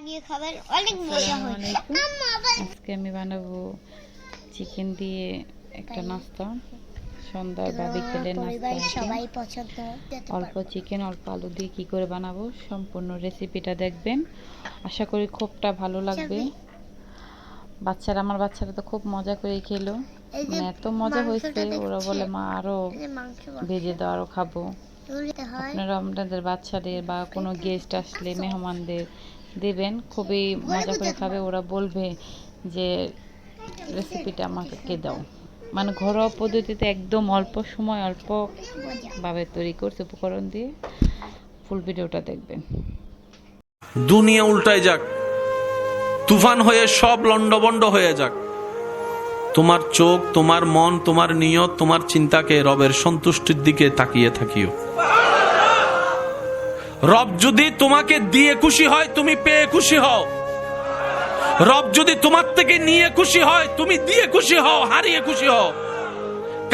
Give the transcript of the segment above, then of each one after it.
লাগিয়ে খাবেন, অনেক মজা হবে। আজকে আমি বানাবো চিকেন দিয়ে একটা নাস্তা, সন্ধ্যার বা বিকেলের নাস্তা। সবাই পছন্দ। অল্প চিকেন অল্প আলু দিয়ে কি করে বানাবো সম্পূর্ণ রেসিপিটা দেখবেন। আশা করি খুবটা ভালো লাগবে। আমার বাচ্চারা তো খুব মজা করে খেলো, মানে এত মজা হয়েছে, ওরা বলে মা আরো ভেজে দাও, আরো খাবো। আপনারা আপনাদের বাচ্চাদের বা কোনো গেস্ট আসলে মেহমানদের দেবেন, খুবই মজা করে খাবে। ওরা বলবে যে রেসিপিটা আমাকে দাও। মানে ঘরোয়া পদ্ধতিতে একদম অল্প সময় অল্প ভাবে তৈরি করছে উপকরণ দিয়ে। ফুল ভিডিওটা দেখবেন। দুনিয়া উল্টায় যাক, তুফান হয়ে সব লন্ডভন্ড হয়ে যাক, তোমার চোখ, তোমার মন, তোমার নিয়ত, তোমার চিন্তাকে রবের সন্তুষ্টির দিকে তাকিয়ে থাকিও। রব যদি তোমাকে দিয়ে খুশি হয়, তুমি পেয়ে খুশি হও। রব যদি তোমার থেকে নিয়ে খুশি হয়, তুমি দিয়ে খুশি হও, হারিয়ে খুশি হও।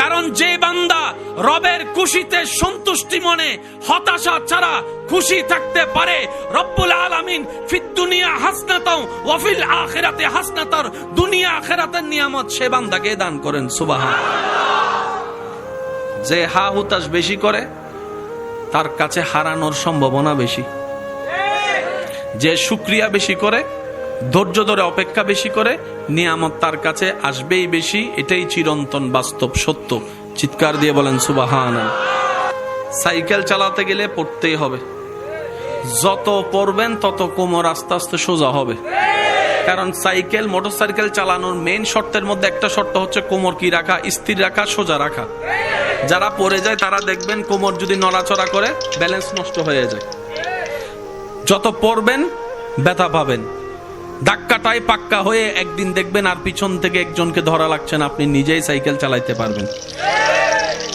কারণ যে বান্দা রবের খুশিতে সন্তুষ্টি মনে হতাশা ছাড়া খুশি থাকতে পারে, রব্বুল আলামিন ফিদ দুনিয়া হাসনাতাও ওয়া ফিল আখিরাতি হাসনাতার, দুনিয়া আখিরাতের নিয়ামত সে বান্দাকে দান করেন। সুবহানাল্লাহ। যে হা হুতাশ বেশি করে তার কাছে হারানোর সম্ভাবনা বেশি। যে শুকরিয়া বেশি করে, ধৈর্য ধরে অপেক্ষা বেশি করে, নিয়ামত তার কাছে আসবেই বেশি। এটাই চিরন্তন বাস্তব সত্য। চিৎকার দিয়ে বলেন সুবহানাল্লাহ। সাইকেল চালাতে গেলে পড়তেই হবে। যত পড়বেন তত কোমর আস্তে আস্তে সোজা হবে। কারণ সাইকেল, মোটরসাইকেল চালানোর মেইন শর্তের মধ্যে একটা শর্ত হচ্ছে কোমর কি রাখা, স্থির রাখা, সোজা রাখা। যারা পড়ে যায় তারা দেখবেন কোমর যদি নড়াচড়া করে ব্যালেন্স নষ্ট হয়ে যায়। যত পড়বেন ব্যথা পাবেন। ধাক্কাটাই পাক্কা হয়ে একদিন দেখবেন আর পিছন থেকে একজনকে ধরা লাগছে না, আপনি নিজেই সাইকেল চালাইতে পারবেন।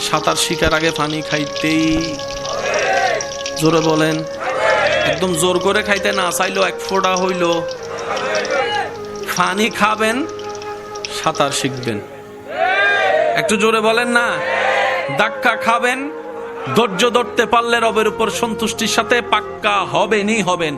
সাঁতার শিখার আগে পানি খাইতেই, জোরে বলেন, একদম জোর করে খাইতে না চাইলো এক ফোঁটা হইল পানি খাবেন, সাঁতার শিখবেন। একটু জোরে বলেন না। ধাক্কা খাবেন, ধৈর্য ধরতে পারলে রবের উপর সন্তুষ্টির সাথে পাক্কা হবেনই হবেন।